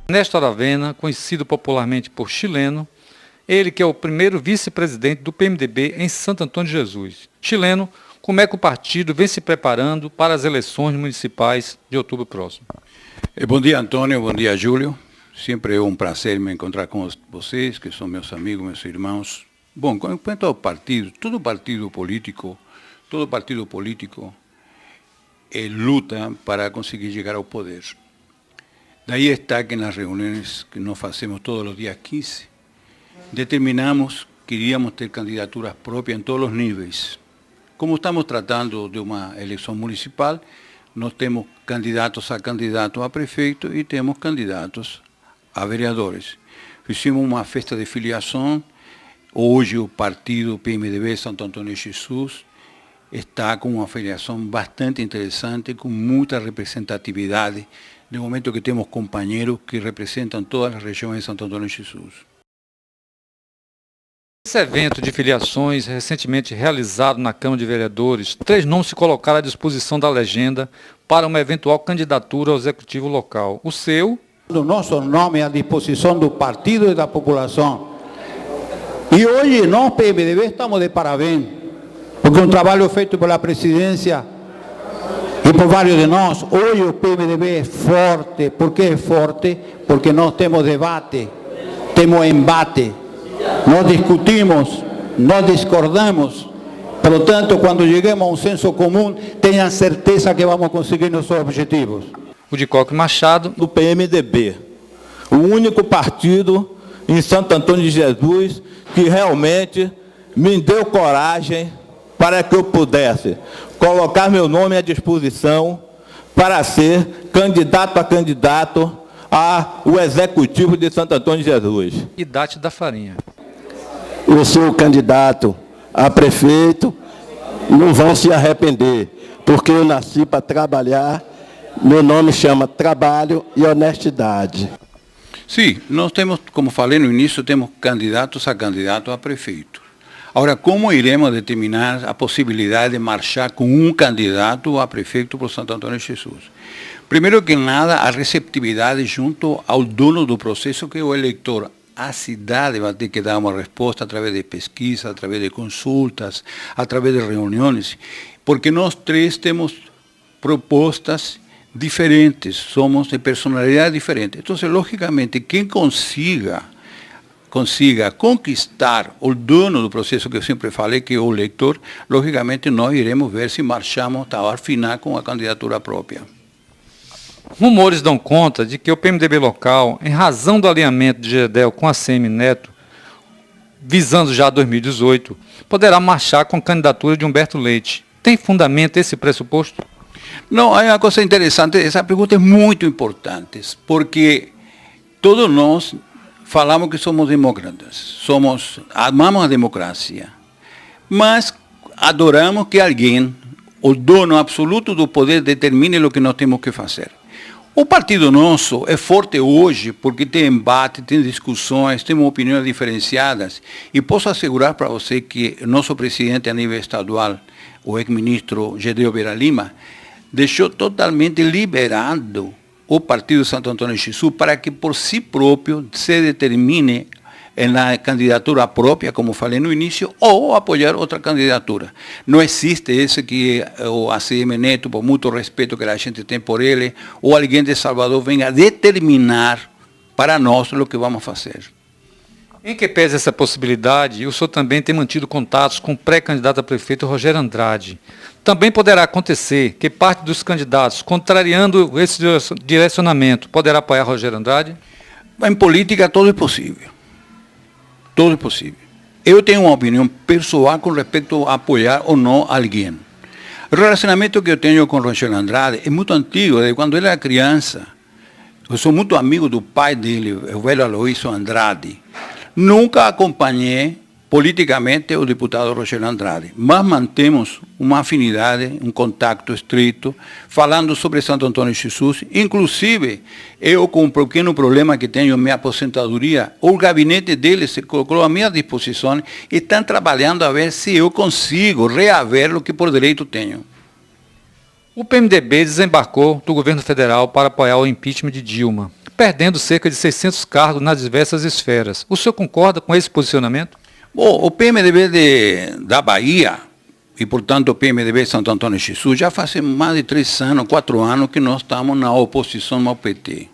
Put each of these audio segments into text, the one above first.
Néstor Aravena, conhecido popularmente por Chileno, ele que é o primeiro vice-presidente do PMDB em Santo Antônio de Jesus. Chileno, como é que o partido vem se preparando para as eleições municipais de outubro próximo? Bom dia, Antônio. Bom dia, Júlio. Sempre é um prazer me encontrar com vocês, que são meus amigos, meus irmãos. Bom, quanto ao partido, todo partido político luta para conseguir chegar ao poder. Daí está que nas reuniões que nós fazemos todos os dias 15, determinamos que iríamos ter candidaturas próprias em todos os níveis. Como estamos tratando de uma eleição municipal, nós temos candidatos a prefeito e temos candidatos a vereadores. Fizemos uma festa de filiação. Hoje o partido PMDB Santo Antônio de Jesus está com uma filiação bastante interessante, com muita representatividade, de momento que temos companheiros que representam todas as regiões de Santo Antônio de Jesus. Esse evento de filiações, recentemente realizado na Câmara de Vereadores, 3 nomes se colocaram à disposição da legenda para uma eventual candidatura ao executivo local. O seu? O nosso nome à disposição do partido e da população. E hoje nós, PMDB, estamos de parabéns, porque um trabalho feito pela presidência e por vários de nós, hoje o PMDB é forte. Por que é forte? Porque nós temos debate, temos embate, nós discutimos, nós discordamos. Portanto, quando cheguemos a um senso comum, tenham certeza que vamos conseguir nossos objetivos. O de Coque Machado. Do PMDB, o único partido em Santo Antônio de Jesus que realmente me deu coragem para que eu pudesse colocar meu nome à disposição para ser candidato ao Executivo de Santo Antônio de Jesus. Idate da Farinha. Eu sou candidato a prefeito, não vão se arrepender, porque eu nasci para trabalhar, meu nome chama Trabalho e Honestidade. Sim, nós temos, como falei no início, temos candidatos a prefeito. Agora, como iremos determinar a possibilidade de marchar com um candidato a prefeito por Santo Antônio de Jesus? Primeiro que nada, a receptividade junto ao dono do processo, que é o eleitor. A cidade vai ter que dar uma resposta através de pesquisa, através de consultas, através de reuniões, porque nós 3 temos propostas diferentes, somos de personalidade diferente. Então, logicamente, quem consiga conquistar o dono do processo, que eu sempre falei, que é o eleitor, logicamente nós iremos ver se marchamos ao final com a candidatura própria. Rumores dão conta de que o PMDB local, em razão do alinhamento de Gedel com a ACM Neto, visando já 2018, poderá marchar com a candidatura de Humberto Leite. Tem fundamento esse pressuposto? Não, é uma coisa interessante, essa pergunta é muito importante, porque todos nós falamos que somos democratas, amamos a democracia, mas adoramos que alguém, o dono absoluto do poder, determine o que nós temos que fazer. O partido nosso é forte hoje porque tem embate, tem discussões, temos opiniões diferenciadas, e posso assegurar para você que nosso presidente a nível estadual, o ex-ministro Gedel Vera Lima, deixou totalmente liberado o partido Santo Antônio de Jesus para que por si próprio se determine na candidatura própria, como falei no início, ou apoiar outra candidatura. Não existe esse que o ACM Neto, por muito respeito que a gente tem por ele, ou alguém de Salvador venha determinar para nós o que vamos fazer. Em que pese essa possibilidade, o senhor também tem mantido contatos com o pré-candidato a prefeito Rogério Andrade. Também poderá acontecer que parte dos candidatos, contrariando esse direcionamento, poderá apoiar Rogério Andrade? Em política, tudo é possível. Tudo é possível. Eu tenho uma opinião pessoal com respeito a apoiar ou não alguém. O relacionamento que eu tenho com Rogério Andrade é muito antigo, desde quando ele era criança. Eu sou muito amigo do pai dele, o velho Aloísio Andrade. Nunca acompanhei politicamente o deputado Rogério Andrade, mas mantemos uma afinidade, um contato estreito, falando sobre Santo Antônio de Jesus. Inclusive, eu com um pequeno problema que tenho em minha aposentadoria, o gabinete dele se colocou à minha disposição e estão trabalhando a ver se eu consigo reaver o que por direito tenho. O PMDB desembarcou do governo federal para apoiar o impeachment de Dilma, perdendo cerca de 600 cargos nas diversas esferas. O senhor concorda com esse posicionamento? Bom, o PMDB da Bahia, e portanto o PMDB de Santo Antônio de Jesus, já faz mais de 3 anos, 4 anos que nós estamos na oposição ao PT.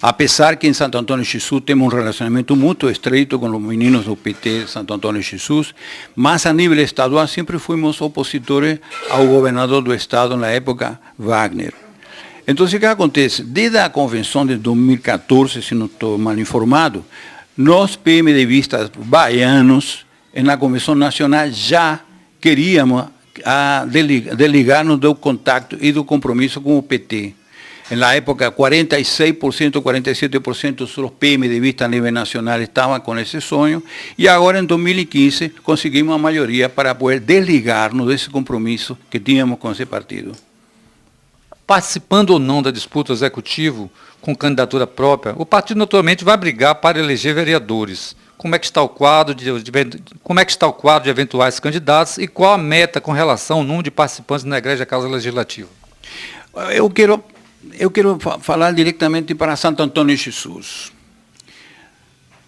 Apesar que em Santo Antônio de Jesus temos um relacionamento muito estreito com os meninos do PT de Santo Antônio de Jesus, mas a nível estadual sempre fomos opositores ao governador do estado na época, Wagner. Então, o que acontece? Desde a convenção de 2014, se não estou mal informado, nós PMDBistas baianos, na convenção nacional, já queríamos desligar-nos do contato e do compromisso com o PT. Na época, 46%, 47% dos PMDBistas a nível nacional estavam com esse sonho, e agora, em 2015, conseguimos a maioria para poder desligar-nos desse compromisso que tínhamos com esse partido. Participando ou não da disputa executiva com candidatura própria, o partido naturalmente vai brigar para eleger vereadores. Como é que está o quadro de eventuais candidatos e qual a meta com relação ao número de participantes na Igreja Casa Legislativa? Eu quero falar diretamente para Santo Antônio de Jesus.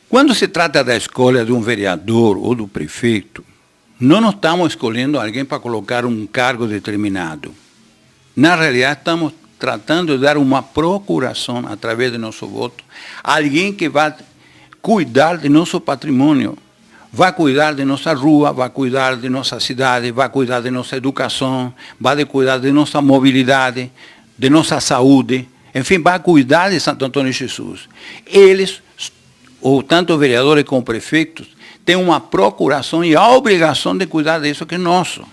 Quando se trata da escolha de um vereador ou do prefeito, não estamos escolhendo alguém para colocar um cargo determinado. Na realidade, estamos tratando de dar uma procuração, através do nosso voto, a alguém que vai cuidar de nosso patrimônio, vai cuidar de nossa rua, vai cuidar de nossa cidade, vai cuidar de nossa educação, vai cuidar de nossa mobilidade, de nossa saúde, enfim, vai cuidar de Santo Antônio de Jesus. Eles, ou tanto vereadores como prefeitos, têm uma procuração e a obrigação de cuidar disso que é nosso.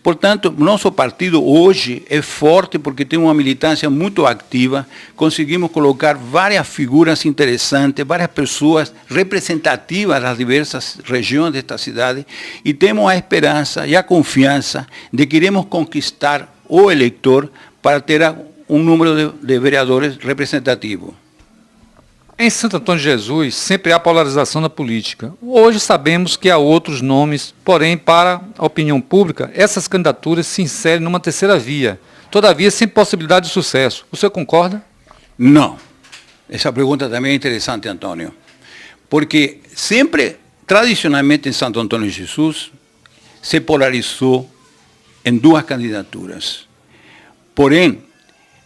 Portanto, nosso partido hoje é forte porque tem uma militância muito ativa, conseguimos colocar várias figuras interessantes, várias pessoas representativas das diversas regiões desta cidade, e temos a esperança e a confiança de que iremos conquistar o eleitor para ter um número de vereadores representativo. Em Santo Antônio de Jesus, sempre há polarização na política. Hoje sabemos que há outros nomes, porém, para a opinião pública, essas candidaturas se inserem numa terceira via, todavia sem possibilidade de sucesso. O senhor concorda? Não. Essa pergunta também é interessante, Antônio. Porque sempre, tradicionalmente, em Santo Antônio de Jesus, se polarizou em 2 candidaturas. Porém,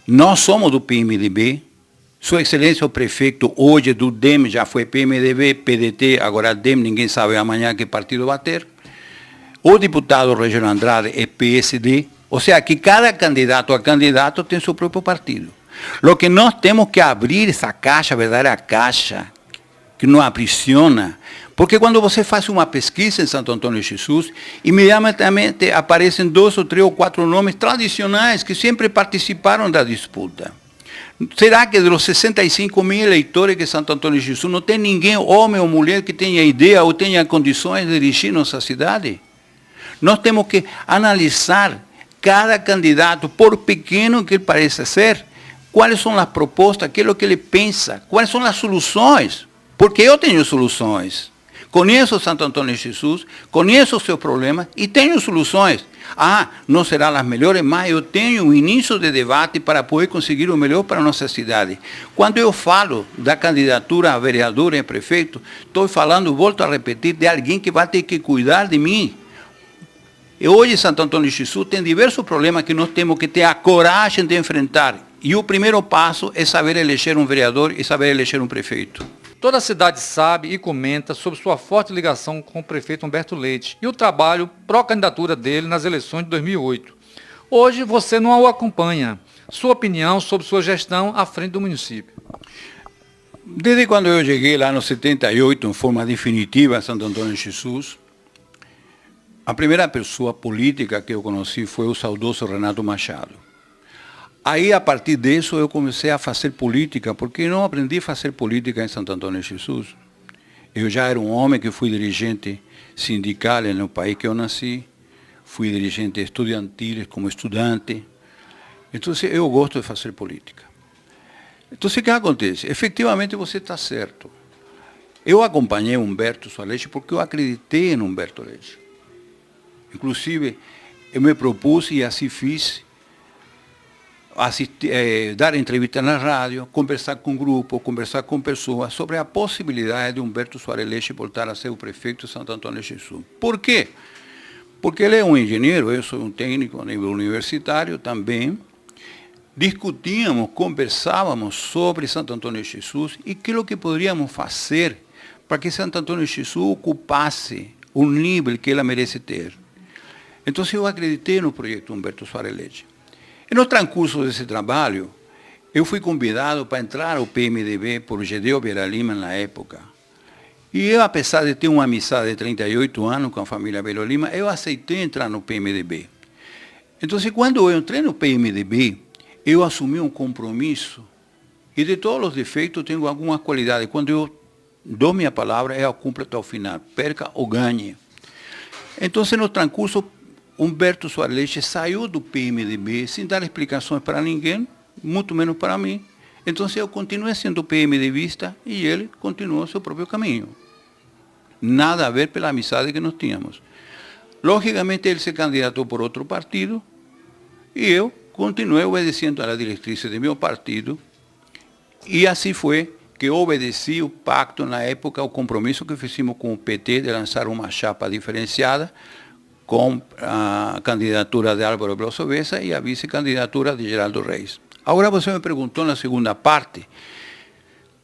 nós somos do PMDB, Sua Excelência o prefeito hoje do DEM, já foi PMDB, PDT, agora DEM, ninguém sabe amanhã que partido vai ter. O deputado Regional Andrade é PSD, ou seja, que cada candidato a candidato tem seu próprio partido. O que nós temos que abrir essa caixa, a verdadeira caixa, que não aprisiona, porque quando você faz uma pesquisa em Santo Antônio de Jesus, imediatamente aparecem 2 ou 3 ou 4 nomes tradicionais que sempre participaram da disputa. Será que dos 65 mil eleitores que Santo Antônio de Jesus não tem ninguém, homem ou mulher, que tenha ideia ou tenha condições de dirigir nossa cidade? Nós temos que analisar cada candidato, por pequeno que ele pareça ser, quais são as propostas, aquilo que ele pensa, quais são as soluções, porque eu tenho soluções. Conheço Santo Antônio de Jesus, conheço os seus problemas e tenho soluções. Não serão as melhores, mas eu tenho um início de debate para poder conseguir o melhor para a nossa cidade. Quando eu falo da candidatura a vereador e a prefeito, estou falando, volto a repetir, de alguém que vai ter que cuidar de mim. E hoje, Santo Antônio de Jesus tem diversos problemas que nós temos que ter a coragem de enfrentar. E o primeiro passo é saber eleger um vereador e saber eleger um prefeito. Toda a cidade sabe e comenta sobre sua forte ligação com o prefeito Humberto Leite e o trabalho pró-candidatura dele nas eleições de 2008. Hoje você não o acompanha. Sua opinião sobre sua gestão à frente do município? Desde quando eu cheguei lá no 78, em forma definitiva, a Santo Antônio de Jesus, a primeira pessoa política que eu conheci foi o saudoso Renato Machado. Aí, a partir disso, eu comecei a fazer política, porque eu não aprendi a fazer política em Santo Antônio de Jesus. Eu já era um homem que fui dirigente sindical no país que eu nasci, fui dirigente estudantil como estudante. Então, eu gosto de fazer política. Então, o que acontece? Efetivamente, você está certo. Eu acompanhei Humberto Leite porque eu acreditei em Humberto Leite. Inclusive, eu me propus, e assim fiz, dar entrevistas na rádio, conversar com grupos, conversar com pessoas sobre a possibilidade de Humberto Soares Leite voltar a ser o prefeito de Santo Antônio de Jesus. Por quê? Porque ele é um engenheiro, eu sou um técnico a nível universitário também. Discutíamos, conversávamos sobre Santo Antônio de Jesus e aquilo que poderíamos fazer para que Santo Antônio de Jesus ocupasse o nível que ela merece ter. Então, eu acreditei no projeto Humberto Soares Leite. E no transcurso desse trabalho, eu fui convidado para entrar ao PMDB por Gedeu Vieira Lima na época. E eu, apesar de ter uma amizade de 38 anos com a família Vieira Lima, eu aceitei entrar no PMDB. Então, quando eu entrei no PMDB, eu assumi um compromisso, e de todos os defeitos tenho algumas qualidades. Quando eu dou minha palavra, eu a cumpro até o final, perca ou ganhe. Então, no transcurso, Humberto Soares Leite saiu do PMDB sem dar explicações para ninguém, muito menos para mim. Então, eu continuei sendo PMDBista e ele continuou seu próprio caminho. Nada a ver pela amizade que nós tínhamos. Logicamente, ele se candidatou por outro partido e eu continuei obedecendo às diretrizes do meu partido. E assim foi que eu obedeci o pacto na época, o compromisso que fizemos com o PT de lançar uma chapa diferenciada, com a candidatura de Álvaro Blosso Bessa e a vice-candidatura de Geraldo Reis. Agora você me perguntou na segunda parte,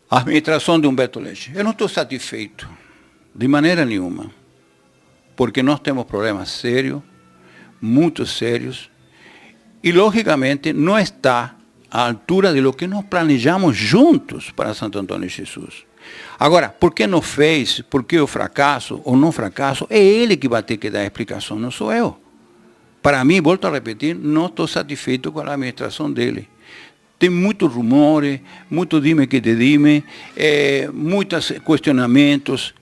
a administração de Humberto Leite. Eu não estou satisfeito, de maneira nenhuma, porque nós temos problemas sérios, muito sérios, e logicamente não está à altura de lo que nós planejamos juntos para Santo Antônio de Jesus. Agora, por que não fez, por que o fracasso ou não fracasso, é ele que vai ter que dar explicação, não sou eu. Para mim, volto a repetir, não estou satisfeito com a administração dele. Tem muitos rumores, muito dime que te dime, muitos questionamentos,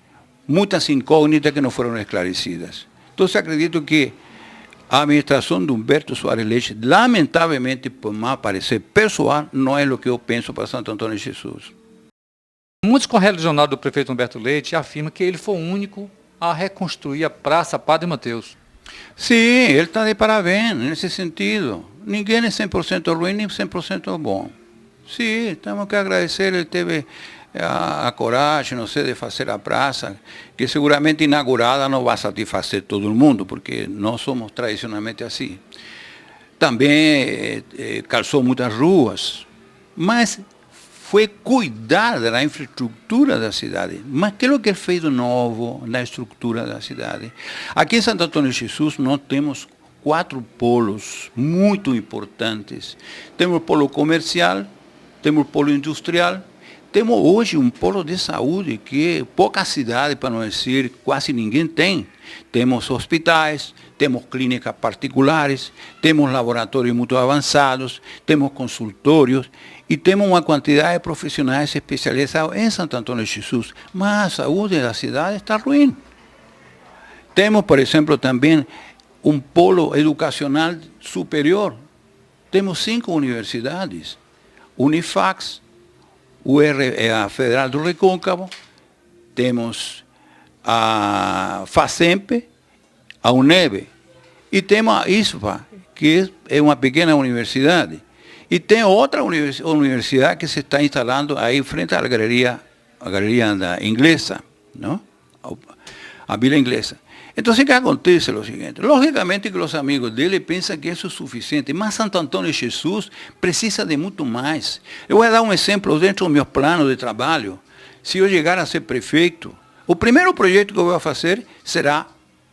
muitas incógnitas que não foram esclarecidas. Então, acredito que a administração de Humberto Soares Leite, lamentavelmente, por meu parecer pessoal, não é o que eu penso para Santo Antônio de Jesus. Muitos correligionários do prefeito Humberto Leite afirmam que ele foi o único a reconstruir a Praça Padre Mateus. Sim, ele está de parabéns nesse sentido. Ninguém é 100% ruim nem 100% bom. Sim, temos que agradecer, ele teve a coragem, não sei, de fazer a praça, que seguramente inaugurada não vai satisfazer todo mundo, porque nós somos tradicionalmente assim. Também calçou muitas ruas, mas foi cuidar da infraestrutura da cidade. Mas que é o que é feito novo na estrutura da cidade? Aqui em Santo Antônio de Jesus nós temos 4 polos muito importantes. Temos o polo comercial, temos o polo industrial, temos hoje um polo de saúde que pouca cidade, para não dizer quase ninguém tem. Temos hospitais, temos clínicas particulares, temos laboratórios muito avançados, temos consultórios e temos uma quantidade de profissionais especializados em Santo Antônio de Jesus. Mas a saúde da cidade está ruim. Temos, por exemplo, também um polo educacional superior. Temos 5 universidades, Unifax, a Federal do Recôncavo, temos a FACEMP, a UNEB, e temos a ISFA, que é uma pequena universidade. E tem outra universidade que se está instalando aí frente à galeria da inglesa, não? A Vila Inglesa. Então, o que acontece é o seguinte, logicamente que os amigos dele pensam que isso é suficiente, mas Santo Antônio de Jesus precisa de muito mais. Eu vou dar um exemplo dentro do meu plano de trabalho. Se eu chegar a ser prefeito, o primeiro projeto que eu vou fazer será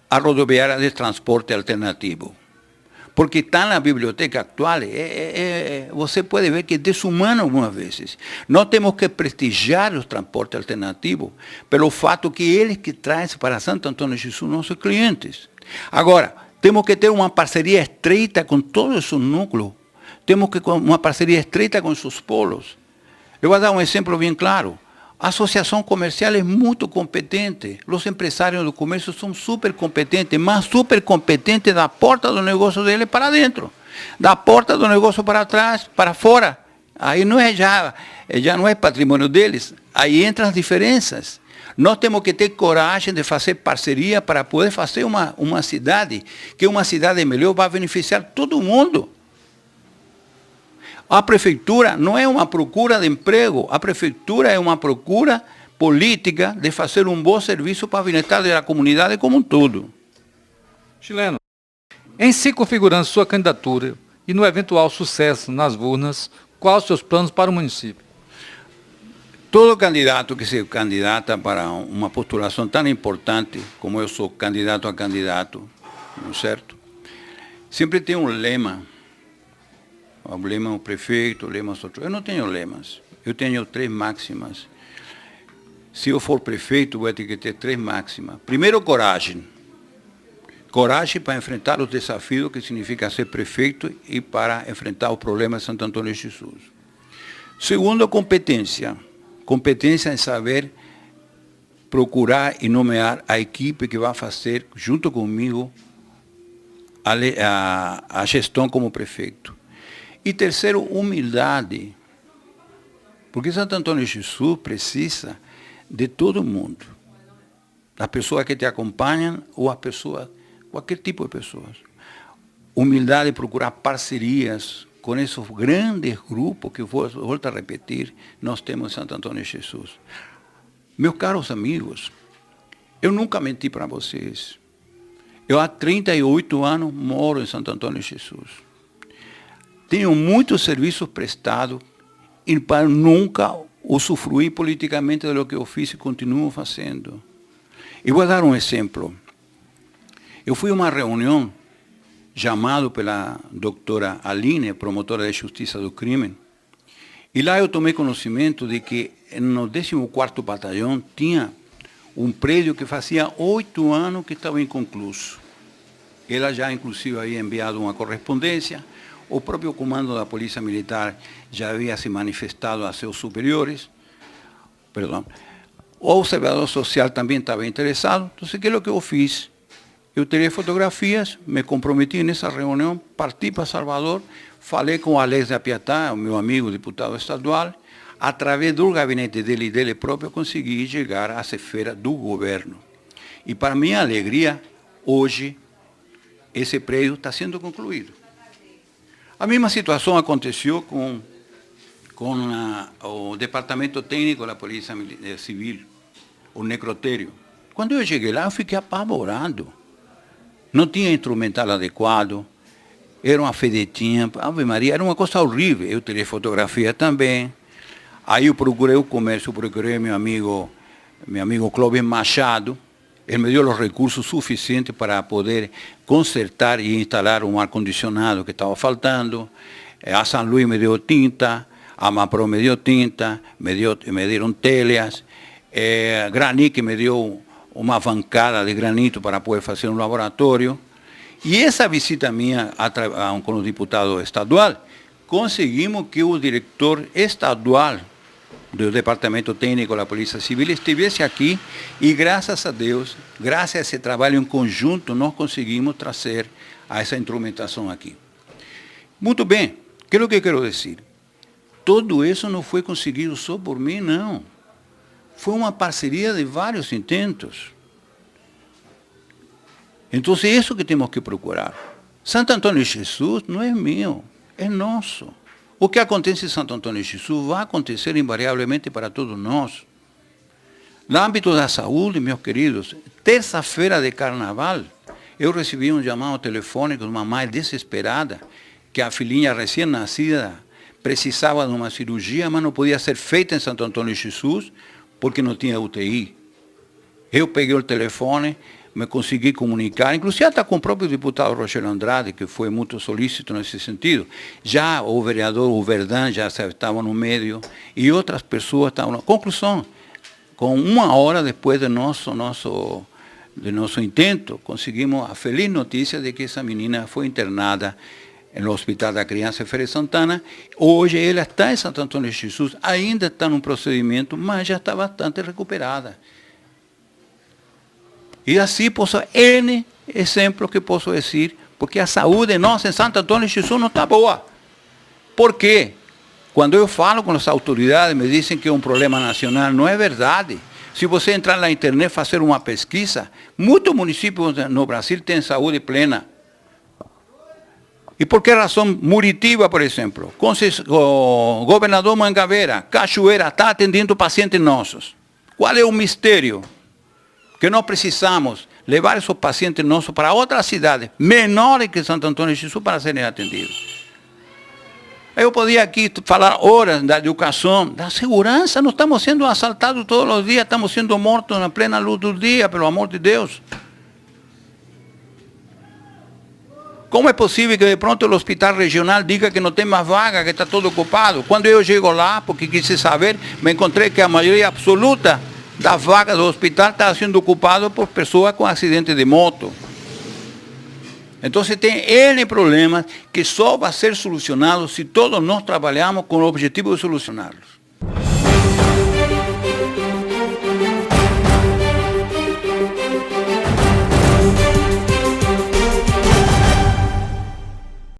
a rodoviária de transporte alternativo. Porque está na biblioteca atual, você pode ver que é desumano algumas vezes. Nós temos que prestigiar os transportes alternativos pelo fato que eles que trazem para Santo Antônio de Jesus nossos clientes. Agora, temos que ter uma parceria estreita com todos esses núcleos. Temos que ter uma parceria estreita com seus polos. Eu vou dar um exemplo bem claro. A associação comercial é muito competente. Os empresários do comércio são super competentes, mas super competentes da porta do negócio dele para dentro, da porta do negócio para trás, para fora. Aí não é já não é patrimônio deles. Aí entram as diferenças. Nós temos que ter coragem de fazer parceria para poder fazer uma cidade, que uma cidade melhor vai beneficiar todo mundo. A prefeitura não é uma procura de emprego, a prefeitura é uma procura política de fazer um bom serviço para o bem-estar da comunidade como um todo. Chileno, em se configurando sua candidatura e no eventual sucesso nas urnas, quais os seus planos para o município? Todo candidato que se candidata para uma postulação tão importante como eu sou candidato a candidato, não é certo? Sempre tem um lema. O lema o prefeito, o lema os outros. Eu não tenho lemas, eu tenho 3 máximas. Se eu for prefeito, vou ter que ter 3 máximas. Primeiro, coragem. Coragem para enfrentar os desafios que significa ser prefeito e para enfrentar os problemas de Santo Antônio de Jesus. Segundo, competência. Competência em saber procurar e nomear a equipe que vai fazer, junto comigo, a gestão como prefeito. E terceiro, humildade. Porque Santo Antônio de Jesus precisa de todo mundo. As pessoas que te acompanham ou as pessoas, qualquer tipo de pessoas. Humildade, procurar parcerias com esses grandes grupos que, volto a repetir, nós temos em Santo Antônio de Jesus. Meus caros amigos, eu nunca menti para vocês. Eu há 38 anos moro em Santo Antônio de Jesus. Tenho muitos serviços prestados e para nunca usufruir politicamente do que eu fiz e continuo fazendo. E vou dar um exemplo. Eu fui a uma reunião chamado pela doutora Aline, promotora de justiça do crime, e lá eu tomei conhecimento de que no 14º Batalhão tinha um prédio que fazia 8 anos que estava inconcluso. Ela já, inclusive, havia enviado uma correspondência, o próprio comando da Polícia Militar já havia se manifestado a seus superiores, o observador social também estava interessado, então, o que é que eu fiz? Eu tirei fotografias, me comprometi nessa reunião, parti para Salvador, falei com o Alex da Piatá, o meu amigo deputado estadual, através do gabinete dele e dele próprio, consegui chegar à esfera do governo. E para minha alegria, hoje, esse prédio está sendo concluído. A mesma situação aconteceu com o Departamento Técnico da Polícia Civil, o necrotério. Quando eu cheguei lá, eu fiquei apavorado. Não tinha instrumental adequado, era uma fedetinha, Ave Maria, era uma coisa horrível. Eu tirei fotografia também. Aí eu procurei o comércio, procurei meu amigo Clóvis Machado. Ele me deu os recursos suficientes para poder consertar e instalar um ar-condicionado que estava faltando. A São Luís me deu tinta, a Mapro me deu tinta, me deram telhas, Granic me deu uma bancada de granito para poder fazer um laboratório. E essa visita minha com o deputado estadual, conseguimos que o diretor estadual do Departamento Técnico da Polícia Civil estivesse aqui e, graças a Deus, graças a esse trabalho em conjunto, nós conseguimos trazer essa instrumentação aqui. Muito bem, o que é o que eu quero dizer? Tudo isso não foi conseguido só por mim, não. Foi uma parceria de vários intentos. Então, é isso que temos que procurar. Santo Antônio de Jesus não é meu, é nosso. O que acontece em Santo Antônio de Jesus vai acontecer invariavelmente para todos nós. No âmbito da saúde, meus queridos, terça-feira de carnaval, eu recebi um chamado telefônico de uma mãe desesperada, que a filhinha recém-nascida precisava de uma cirurgia, mas não podia ser feita em Santo Antônio de Jesus, porque não tinha UTI. Eu peguei o telefone, me consegui comunicar, inclusive até com o próprio deputado Rogério Andrade, que foi muito solícito nesse sentido. Já o vereador Verdão já estava no meio, e outras pessoas estavam na conclusão. Com 1 hora depois do nosso intento, conseguimos a feliz notícia de que essa menina foi internada no Hospital da Criança Feira Santana. Hoje ela está em Santo Antônio de Jesus, ainda está num procedimento, mas já está bastante recuperada. E assim posso, N exemplos que posso dizer, porque a saúde nossa em Santo Antônio de Jesus não está boa. Por quê? Quando eu falo com as autoridades, me dizem que é um problema nacional, não é verdade. Se você entrar na internet e fazer uma pesquisa, muitos municípios no Brasil têm saúde plena. E por que razão Muritiba, por exemplo, o governador Mangabeira, Cachoeira, está atendendo pacientes nossos? Qual é o mistério? Que nós precisamos levar esses pacientes nossos para outras cidades menores que Santo Antônio de Jesus para serem atendidos. Eu podia aqui falar horas da educação, da segurança. Nós estamos sendo assaltados todos os dias, estamos sendo mortos na plena luz do dia, pelo amor de Deus. Como é possível que de pronto o hospital regional diga que não tem mais vaga, que está todo ocupado? Quando eu chego lá, porque quis saber, me encontrei que a maioria absoluta das vagas do hospital está sendo ocupada por pessoas com acidente de moto. Então tem N problemas que só vai ser solucionado se todos nós trabalhamos com o objetivo de solucioná-los.